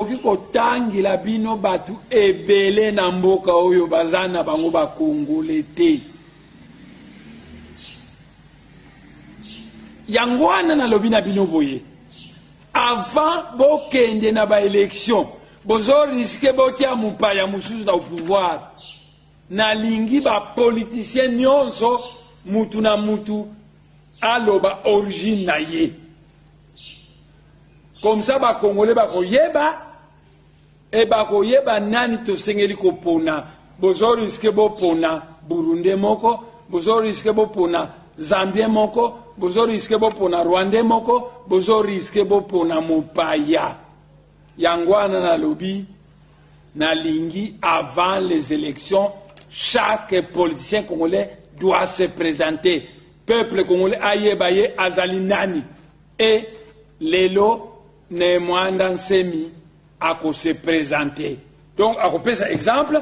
Okiko tangi la bino batu ebele na mboka oyo bazana bango ba Congolais te. Yangwana na lobina bino boye. Avant bokende na ba élection, bozo risque botia mupaya mususu na pouvoir. Na lingi ba politicien nyonso mutu na mutu aloba origine na ye. Comme ça ba Congolais ba koyeba e ba koyeba nani to sengeli ko pona. Bozo risque bo pona Burundi moko, bozo risque bo pona Zambie moko, bozo risque bo pona Rwanda moko, bozo risque bo pona mopaya. Yangwana na lobi na lingi avant les élections, chaque politicien congolais doit se présenter. Peuple congolais ayebaye azali nani et lelo ne mwanda semi à se présenter. Donc, à copier cet exemple,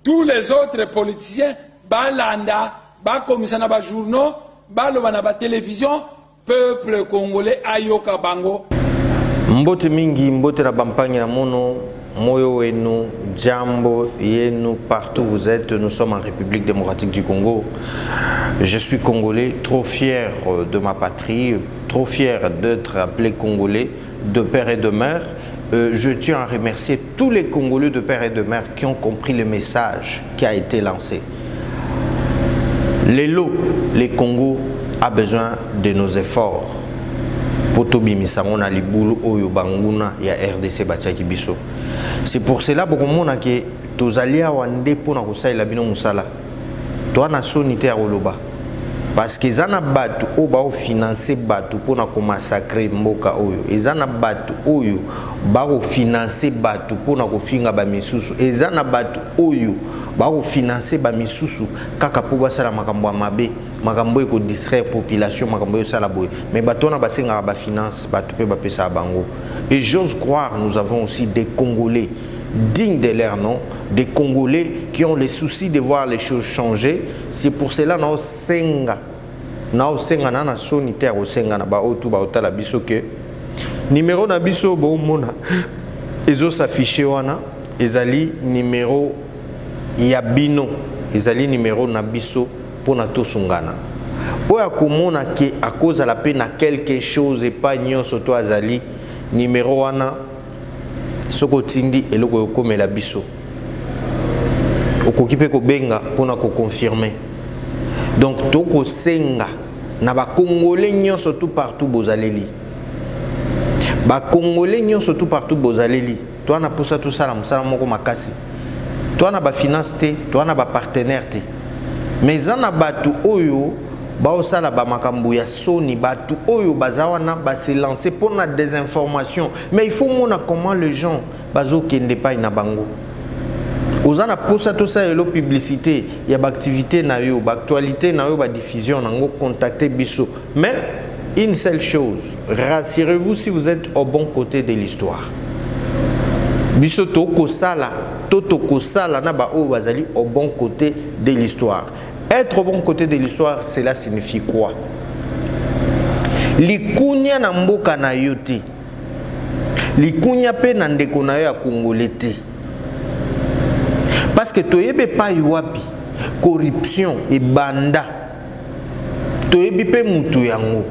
tous les autres politiciens, balanda, ba commissaire na ba journaux, ba lo na ba télévision, peuple congolais ayoka bango. Mbote mingi, mbote na bampangi na mono, moyo wenu, jambo yenu, partout où vous êtes, nous sommes en République démocratique du Congo. Je suis congolais, trop fier de ma patrie, trop fier d'être appelé congolais, de père et de mère. Je tiens à remercier tous les Congolais de père et de mère qui ont compris le message qui a été lancé. Les Congo a besoin de nos efforts. C'est pour cela que tous alliés à Wande pour parce que zana batu o ba financer batu pour na massacrer mboka oyo ezana batu oyo ba financer batu pour na kofinga ba misusu ezana batu oyo ba financer ba misusu kaka po basala makambo mabe makambo eko distraire population makambo yo sala boy mais bato na basenga ba finance batu pe ba pesa bango. Et j'ose croire nous avons aussi des Congolais dignes de leur nom, des Congolais qui ont le souci de voir les choses changer. C'est pour cela que nous sommes sonitaire au Senga na ba otu ba otala biso que numéro na biso bo mona ezo s'afficher wana ezali numéro ya bino ezali numéro na biso pour na tosungana po ya komona ke à cause à la peine quelque chose et pas nyonso to azali numéro wana soko tindi eloko yokomela biso okokipe ko benga pona ko confirmer. Donc toko senga na ba Congolais nyonso tout partout bozaleli ba Congolais nyonso tout partout bozaleli toi na posa tout ça la musala moko makasi toi na ba finance te toi na ba partenaire te mais ana batu oyo ba osala ba makambo ya soni batu oyo bazawana ba se lancer pour na désinformation. Mais il faut mona comment les gens bazo kende pa na bango ozana posa tout ça et la publicité il y a activité na yo ba actualité na yo ba diffusion nango contacter biso. Mais une seule chose, rassurez-vous si vous êtes au bon côté de l'histoire. Biso toko sala totoko sala na ba o bazali au bon côté de l'histoire. Être au bon côté de l'histoire, cela signifie quoi? Likunya na mboka na yote. Likunya pe na ndeko na yo ya Congolais te. Parce que toyebe pa yuapi corruption et banda. Toyebi pe mutu yango.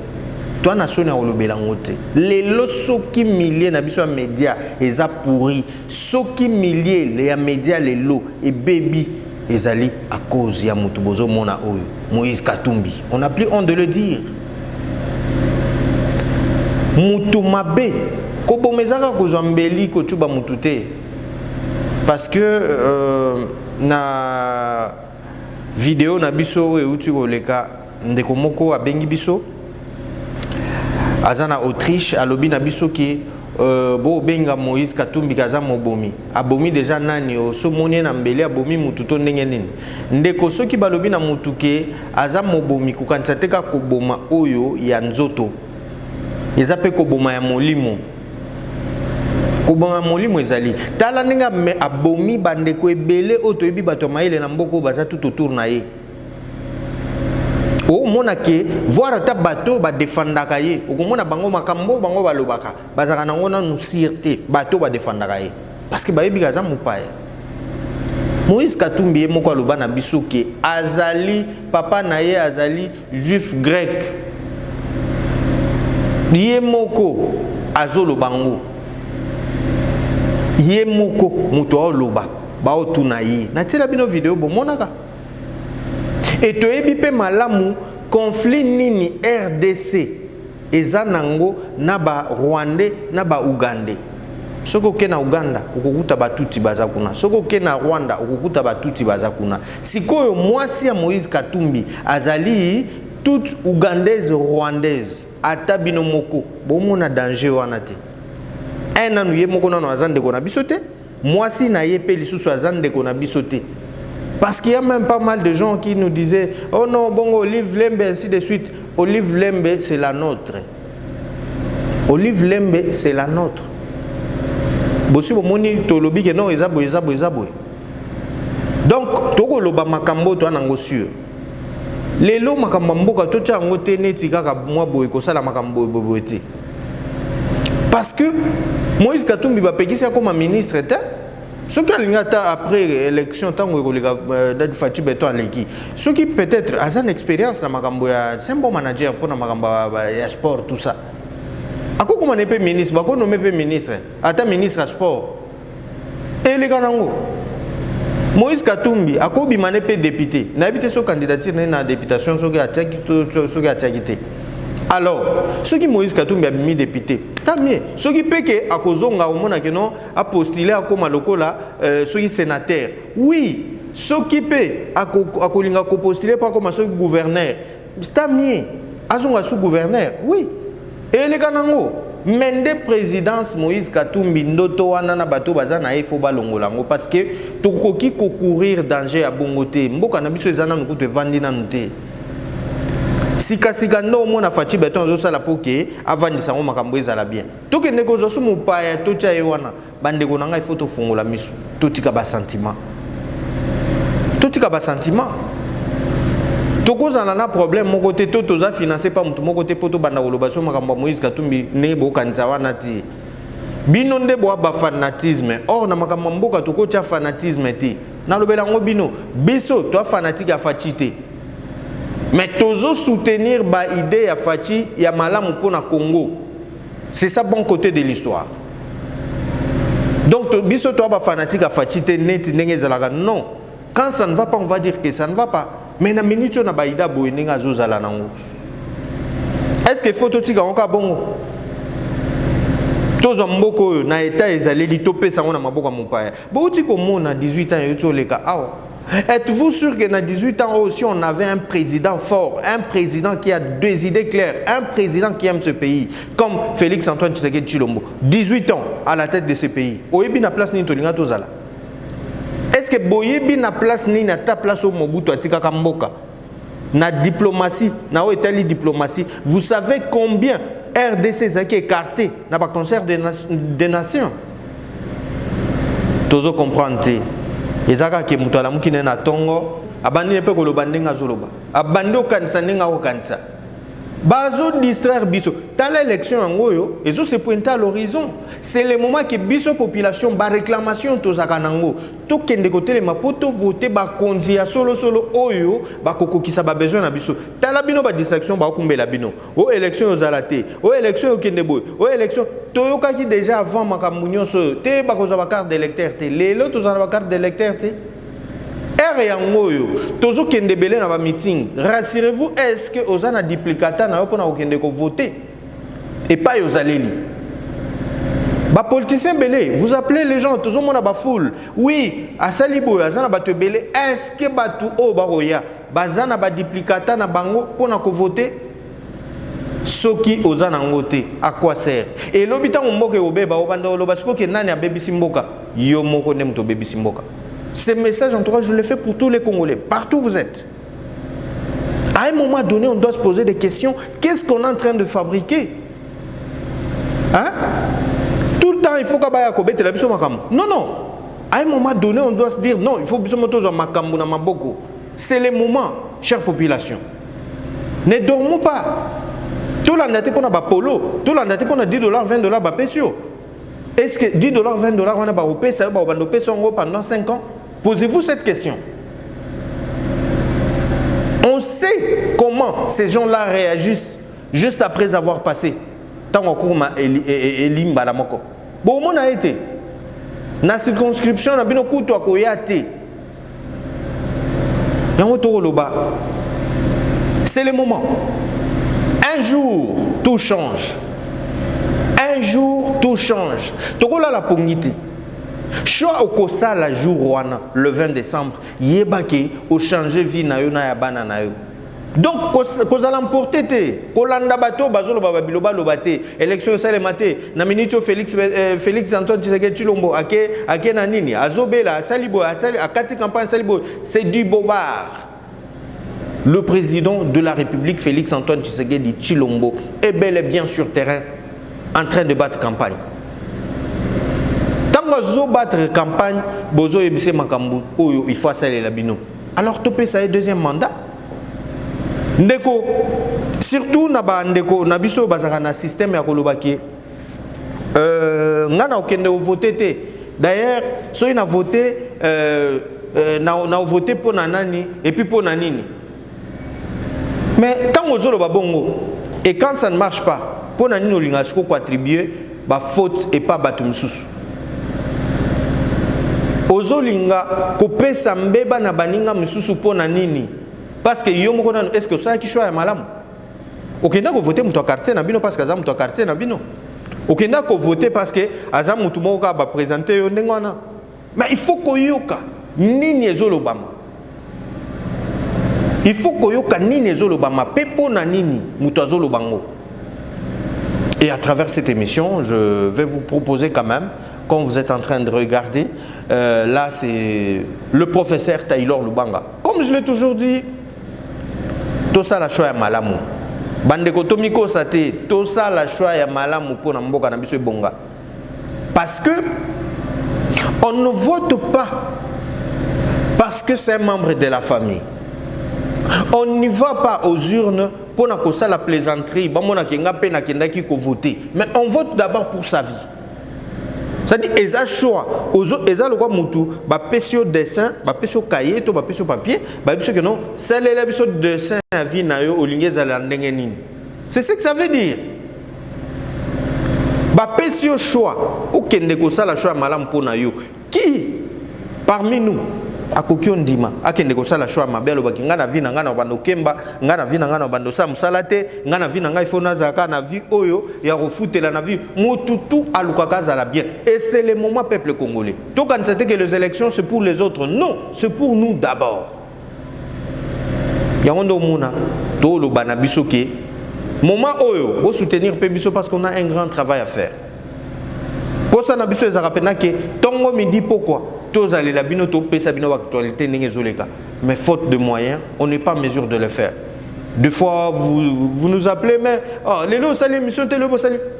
Toi na soni olobela ngote. Lelo soki milliers na biso média eza pourri. Soki milliers les médias lelo et baby ezali à cause ya mutu bozo mona oyo Moïse Katumbi. On n'a plus honte de le dire. Mutu mabe ko bomezaka ko zambeli ko tuba mutu te. Parce que na vidéo na biso e uti koleka ndeko moko abengi biso azana Autriche alobi na biso ki bo benga Moïse Katumbi kaza mobomi abomi déjà nani o so moni na mbele abomi mutu to ndenge nini ndeko soki balobi na mutu ke aza mobomi kukanisa teka koboma oyo ya nzoto eza pe koboma ya molimo koboma molimo ezali tala ninga me abomi bandeko ebele oto ebi bato maile na mboko baza tout autour na ye O mona ke voir ta bateau ba défendaka ye. O mona bango makambo bango balobaka. Bazaka nango na nous sûreté bateau ba défendaka ye. Parce que ba yebi kaza mupaya. Moïse Katumbi ye moko aloba na biso ke azali papa na ye azali juif grec. Ye moko azolo bango. Ye moko muto oloba ba otuna ye. Na tela bino vidéo bo monaka. Et to yebi pe malamu conflit nini RDC eza nango na ba Rwandais na ba Ugandais. Soko ke na Uganda ukukuta batuti baza kuna. Soko ke na Rwanda ukukuta batuti baza kuna. Sikoyo mwasi ya Moïse Katumbi azali toute Ougandaise Rwandaise ata bino moko bomona danger wana te. Un anu ye moko na azande kona bisote. Mwasi na ye pe lisusu azande kona bisote. Parce qu'il y a même pas mal de gens qui nous disaient oh non, bon, Olive Lembe, ainsi de suite. Olive Lembe, c'est la nôtre. Olive Lembe, c'est la nôtre. Bossi bomoni tolobi ke non ezabo. Donc toko loba makambo to anango sûr. Lelo makambo mboka to tia ngo te neti kaka mwa boye ko sala makambo boboete. Parce que Moïse Katumbi ba pekisa comme ministre était. Ce qui a après l'élection, tant que Fatou Beto Aleki, ce qui peut-être a une expérience dans Makamboya, c'est un bon manager pour le sport, tout ça. À quoi on est ministre, on est ministre, attends ministre sport. Et les gars, Moïse Katumbi, à quoi on est député, n'a habité son candidature dans la députation, ce qui a été. Alors, ceux qui Moïse Katumbi a mis député, tant mieux. Ceux qui peuvent que à cause a postulé à comme lokola, ceux qui sénateurs. Oui, ceux qui peuvent à postuler pas comme ceux gouverneur. Tant mieux. Azonga sous gouverneur. Oui. Et les Kanango, mende présidence Moïse Katumbi ndoto wana na bato bazana ifo balongolango parce que tokoki ko courir danger à bongote. Mboka na biso ezana nukuto vandi na nute. Sika ndo mona Fatou Beton zo sala poke avandi sango makambo ezala bien. Toke ndeko zo sumu paya tocha yewana bande ko nanga ifoto fungola misu. Totika ba sentiment. Totika ba sentiment. Toko zana na problème mon côté toto za financé par mon côté poto banda koloba so makambo Moïse Katumbi ne bo kanza wana ti. Bino nde bo ba fanatisme. Or na makambo mboka toko tia fanatisme ti. Na lobela ngo bino biso to fanatique a fatité. Mais toujours soutenir ba idée ya Fachi ya malamu pona Congo. C'est ça bon côté de l'histoire. Donc biso to ba fanatique à Fachi te net ndenge zalaka non. Quand ça ne va pas on va dire que ça ne va pas. Mais na minute na ba ida boye ndenge azozala nango. Est-ce que faut totika onka bongo? Tozo mboko na état ezaleli topesa ngona maboko mopaya. Bo uti ko mona 18 ans yoto leka awa. Êtes-vous sûr que dans 18 ans aussi on avait un président fort, un président qui a deux idées claires, un président qui aime ce pays, comme Félix Antoine Tshisekedi Tshilombo, 18 ans à la tête de ce pays. Oyebi na place ni tolinga tozala. Est-ce que boyebi na place ni na ta place au Mobutu atika kamboka? Na diplomatie, na etali diplomatie, vous savez combien RDC est écarté dans le concert des nations? Tozo comprendre. Ezaka ke mutu alamuki na tongo abandi pe ko lobandenga zoloba abandi okanisa ndenga okanisa bazo distraire biso tala élection ngoyo ezo se pointer à l'horizon. C'est le moment que biso population ba réclamation tozaka nango to kende côté le mapoto voter ba konzi ya solo oyo ba kokokisa ba besoin na biso tala bino ba distraction ba okumbela bino o élection ozalate o élection okende boy o élection toyoka ki déjà avant makamunyo so te ba koza ba carte d'électeur te lelo tozana ba carte d'électeur te R yangoyo tozo kende belé na ba meeting rassurez-vous est-ce que ozana duplicata na yo pona okende ko voter et pas yozaleli. Ba politicien belé, vous appelez les gens, tous monde ba foule. Oui, à Salibo, azana ba te belé, est-ce que batu o baroya, bazana ba duplicata na bango pona ko voter? Soki ozana ngote, à quoi sert? Et l'obita mboka obeba obanda oloba siko ke nani a bebi simboka, yo moko nem to bebi simboka. Ce message en tout cas, je le fais pour tous les Congolais, partout où vous êtes. À un moment donné, on doit se poser des questions. Qu'est-ce qu'on est en train de fabriquer? Hein? Tout le temps, il faut que la biso makambo. Non, non. À un moment donné, on doit se dire non, il faut biso moto makambo na maboko. C'est le moment, chère population. Ne dormons pas. Tout l'andate pour na polo, tout l'andate pour na $10, $20 ba pesio. Est-ce que $10, $20 on a ba opé ça ba bando peso pendant 5 ans? Posez-vous cette question. On sait comment ces gens-là réagissent juste après avoir passé tant au cours ma elimba la moko. Bon mon a été na circonscription na bino kuto akoyate. Yango to loba. C'est le moment. Un jour, tout change. Un jour, tout change. Tokola la pongiti. Choix au kosa la jour le 20 décembre, yebake au changer vie na yo na ya bana na yo. Donc koza l'emporter te. Kolanda bato bazolo babiloba lobate. Élection ça le maté. Na minute Félix Antoine Tshisekedi Tshilombo ake na nini? Azobela salibo asali akati campagne salibo, c'est du bobard. Le président de la République, Félix Antoine Tshisekedi Tshilombo, est bel et bien sur terrain en train de battre campagne. Tant que battre campagne, bozo ebise makambu, il faut saler la bino. Alors topé ça est deuxième mandat. Ndeko, surtout naba ndeko nabiso bazaka na système ya kolobaki. Ngana okende voter te. D'ailleurs, so ina voter na voter pour nanani et puis pour nanini. Mais quand vous avez bongo et quand ça ne marche pas, pour nous contribuer ba faute et pas batum susu. Ozolinga kopé sambeba na baninga mususu pona nini? Parce que yo moko est-ce que ça qui choix malamu? Okenda ko voter muto quartier na bino parce que azam muto quartier na bino. Okenda ko voter parce que azam muto moko ba présenter yo ndengwana. Mais il faut ko yoka nini ezolobama. Il faut que nini ezolobama pepo na nini mutazolo bango. Et à travers cette émission, je vais vous proposer quand même, quand vous êtes en train de regarder, là c'est le professeur Taylor Lubanga. Comme je l'ai toujours dit, tout ça la choix ya malamu. Bandeko tomiko sate, tout ça la choix ya malamu pour mboka na biso bonga. Parce que on ne vote pas parce que c'est un membre de la famille. On n'y va pas aux urnes pour la plaisanterie, mais on vote d'abord pour sa vie. C'est-à-dire qu'ils ont choix. Ils ont le droit de dessin, de cahier, de papier, c'est le dessin à vie. C'est ce que ça veut dire. Ils choix. Qui parmi nous akokion ndima akende ko sala choix mabelo bakinga na vina ngana bando kemba ngana vina ngana bando sa musalate ngana vina ngai fona zaka na vie oyo ya refutela na vie mututu alukaka za bien. Et c'est le moment peuple congolais. Donc quand c'était que les élections c'est pour les autres, non, c'est pour nous d'abord. Yangondo muna to lo bana bisoke moment oyo bo soutenir pe biso parce qu'on a un grand travail à faire. Pour ça na biso ezaka pena ke tongo midi pourquoi mais faute de moyens, on n'est pas en mesure de le faire. Des fois, vous nous appelez, mais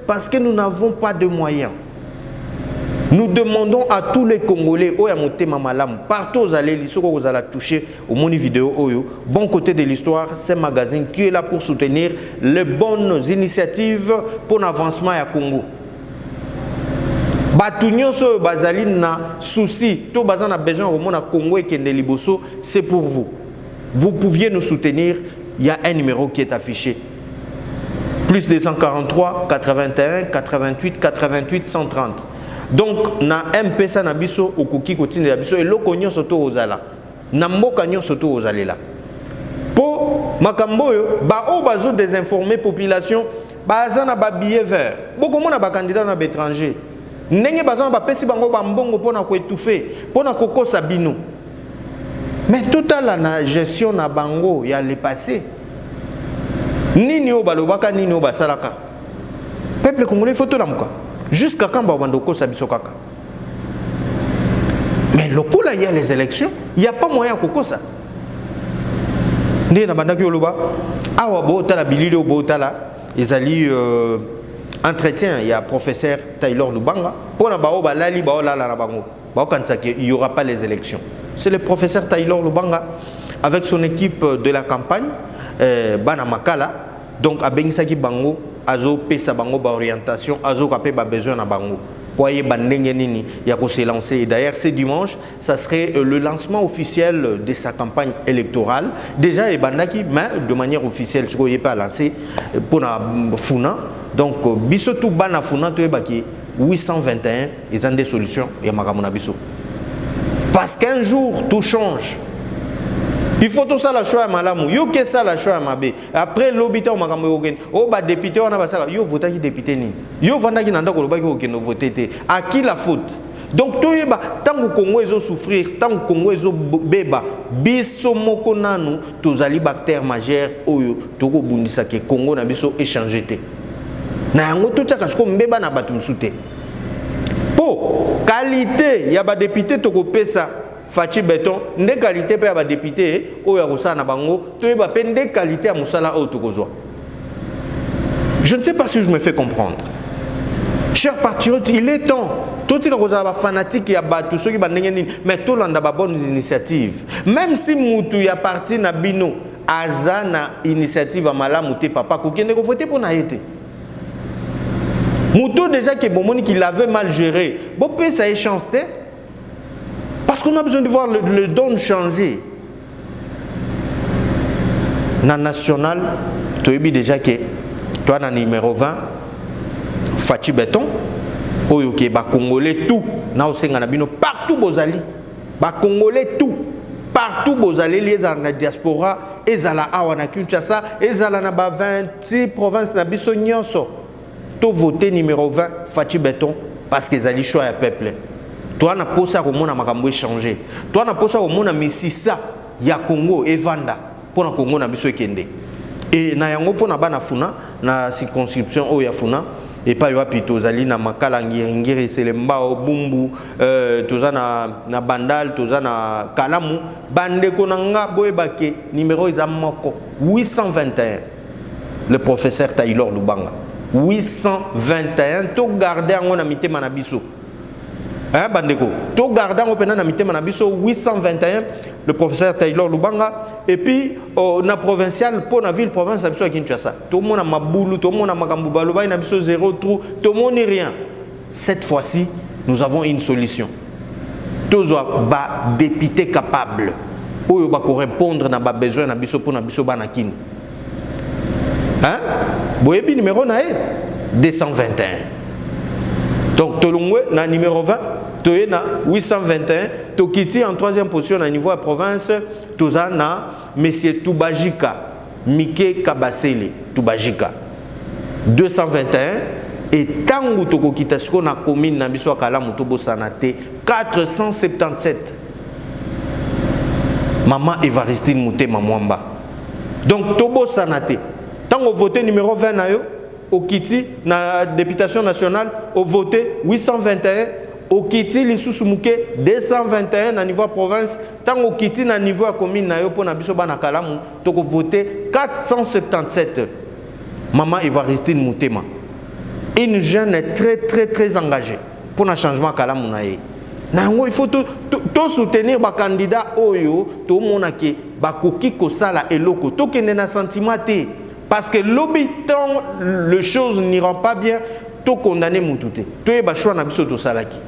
parce que nous n'avons pas de moyens. Nous demandons à tous les Congolais, partout où vous allez toucher au moni vidéo, bon côté de l'histoire, c'est un magazine qui est là pour soutenir les bonnes initiatives pour l'avancement à Congo. Batunyoso bazali na souci, tout bazan a besoin au monde à Congo et Kende Liboso, c'est pour vous. Vous pouviez nous soutenir, il y a un numéro qui est affiché. Plus 243 81 88 88 130. Donc na MPSA na biso okuki kotine na biso eloko nyonso to ozala. Na mboka nyonso to ozalela. Po makambo yo ba o bazo désinformer population, bazana ba billet vert. Beaucoup mona ba candidat na étranger. Ndenge bazan ba pesi bango ba mbongo pona ko étouffer, pona kokosa bino. Mais tout à la gestion na bango ya le passé. Nini o balobaka nini o basalaka. Peuple congolais faut tout lamuka. Jusqu'à quand ba bando kosa biso kaka. Mais lokola il y a les élections, il y a pas moyen kokosa. Ndé na bandaki oloba awa bo tala bililo bo tala ezali entretien, il y a professeur Taylor Lubanga. Pour la baoba lali baola la bango. Il n'y aura pas les élections. C'est le professeur Taylor Lubanga avec son équipe de la campagne bana makala donc abengisaki bango azo pesa bango ba orientation azo kapé ba besoin na bango pour y nini ya ko se lancer. Et d'ailleurs ce dimanche ça serait le lancement officiel de sa campagne électorale déjà et bandaki mais de manière officielle ce qu'il pas lancé pour na funa donc biso tout bana funa to ebaki 821 ils ont des solutions ya makamona biso parce qu'un jour tout change. Il faut tout ça la choix malamu. Yo que ça la choix mabe. Après l'obité au makambo yoken. Oh ba député on a basaka. Yo voter qui député ni. Yo vanda qui nanda ko ba ki no voter te. À qui la faute? Donc to yeba tant que Congo ezo souffrir, tant que Congo ezo beba, biso moko nanu tozali bactère majeur oyo toko bundisa ke Congo na biso échanger te. Na yango tout ça parce que mbeba na batu msute. Po qualité ya ba député toko pesa Fachi Beton, des qualités pour les députés, ou na bango, tu es des qualités à Moussala ou Tokozo. Je ne sais pas si je me fais comprendre. Chers patriotes, il est temps. Tout le monde est fanatique, il y a tous ceux qui sont mais tout le monde a de bonnes initiatives. Même si Moutou y a parti na bino, azana initiative à Malamouté papa, qui ne voté pour naïté. Moutou déjà qui est bon, qui l'avait mal géré. Bon, ça a chance. Parce qu'on a besoin de voir le don changer. Dans national, tu as déjà que toi, dans numéro 20, Fachi Beton, Oyoke, ba Congolais tout, na Osengana Bino, partout Bozali, ba Congolais tout, partout Bozali, les à la diaspora, et à la Awana Kinshasa, et à la 26 provinces na biso nyonso. Tu voté numéro 20, Fachi Beton, parce qu'ils allaient choisir le peuple. Toi, na posa ko mona makambo échanger. Toi, na posa ko mona misisa ya Congo et Vanda pour na Congo na biso ekende. Et na yango pour na bana funa na circonscription o ya funa et pas yo apito zali na makala ngiri selemba bumbu toza na bandal toza na kalamu bande konanga boyebake numéro izamoko 821 le professeur Taylor Lubanga 821 to garder ngo na mitema na biso. Hein, Bandeko, tout gardant au pénal na 821, le professeur Taylor Lubanga, et puis na provincial pour la ville province à Kinshasa. Tout le monde a Maboulou, tout le monde a Magamboubalouba, il a 0 trou, tout le monde n'est rien. Cette fois-ci, nous avons une solution. Tous les députés capables, où va répondre à nos besoins na biso pour na biso banakin. Hein? Boyebi numéro na 221. Donc Tolongwe na numéro 20. Tu na 821, tu quittes en troisième position au niveau de la province, tu as na M. Toubajika, Mike Kabasele, Toubajika. 221, et tant que tu quittes la commune na biso kala mutobo sanate 477. Maman Evaristine Moutema Mwamba. Donc tobo sanate. Tant que voté numéro 20 na yo, au Kiti na députation nationale, au voté 821. Au Kiti, les sous-mouké 221 à niveau province. Tant au Kiti, à niveau commune, na yo pour na biso bana kalamu, tu as voté 477. Maman Evaristine Moutema. Une jeune très engagée pour le changement kalamu na ye. Il faut tout soutenir les candidats oyo, tout le monde qui ba koki ko sala eloko, to kende na sentiment te. Parce que l'habitant, les choses n'iront pas bien, tout condamné moutouté. Tu es ba choix na biso to salaki.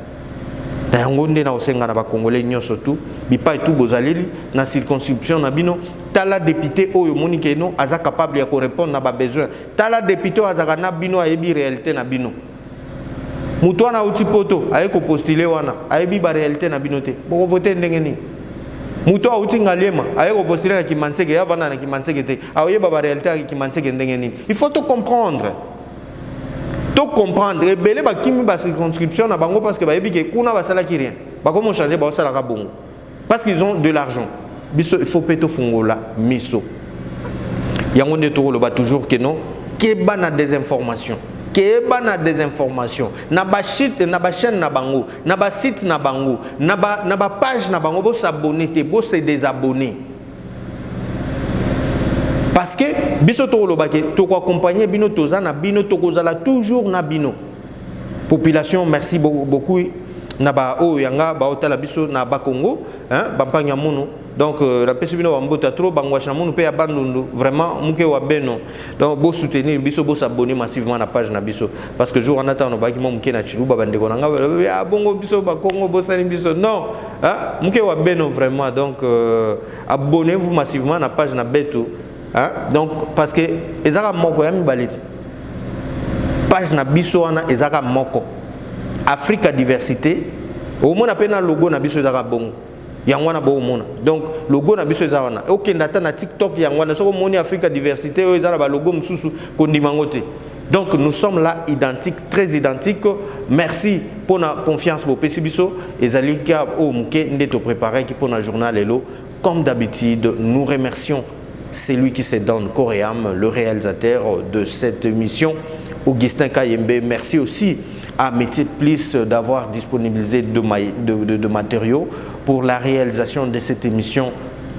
Na ngonde na osenga na ba congolais nyonso tout, bipa et tout bozaleli na circonscription na bino, tala député oyo monike no aza capable ya ko répondre na ba besoin. Tala député azaka na bino ayebi réalité na bino. Muto na uti poto ayeko postuler wana, ayebi ba réalité na bino te. Boko voter ndenge ni. Muto auti ngaliema ayeko postuler ki manseke ya bana na ki manseke te. Ayeba ba réalité ki manseke ndenge ni. Il faut tout comprendre. Tout comprendre et belé ba kimi ba circonscription na bango parce que ba yebi ke kuna ba sala ki rien. Ba comment changer ba sala ka bongo. Parce qu'ils ont de l'argent. Biso il faut peto fungola miso. Yango ne to lo ba toujours que non, ke ba na désinformation. Keba na désinformation na ba site na ba chaîne na bango na ba site na bango na ba page na bango bo s'abonner te bo se désabonner parce que biso to lo ba ke to ko accompagner bino toza na bino to kozala toujours na bino population merci beaucoup na ba o yanga ba otala biso na ba Congo hein ba mpanya mono Donc la pesibino wambota trop bangwacha mon pe abandonner vraiment muke wa beno. Donc beau soutenir biso beau s'abonner massivement na page na biso parce que jour en attendant ba ki mo muke na chiluba bande ko nga ya bongo biso ba Congo bo sali biso non hein muke wa beno vraiment donc abonnez-vous massivement na page na beto hein donc parce que ezaka moko ya mibaleti page na biso wana ezaka moko Africa diversité au moins appelle na logo na biso ezaka bongo yangwana bo mona donc logo na biso ezana OK ndata na TikTok yangwana soko moni Africa diversité o ezana ba logo mususu kondimangote donc nous sommes là identiques très identiques merci pour la confiance pour pesi biso ezalika o muke ndeto préparé qui pour na journal elo comme d'habitude nous remercions celui qui se donne corps et âme le réalisateur de cette émission Augustin Kayembe. Merci aussi à Métier Plus d'avoir disponibilisé de matériaux pour la réalisation de cette émission.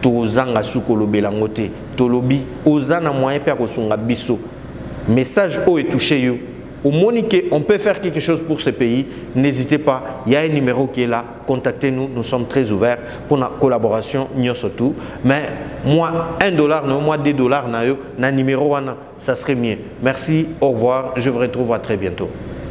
Tozanga Sukolo Belangote, Tolobi, Ozana moyen per Kosunga Biso. Message haut et touché you. Au Monique, on peut faire quelque chose pour ce pays. N'hésitez pas, il y a un numéro qui est là. Contactez-nous, nous sommes très ouverts pour la collaboration. Surtout. Mais moi, $1, non, moi $2, na numéro, ça serait mieux. Merci, au revoir, je vous retrouve à très bientôt.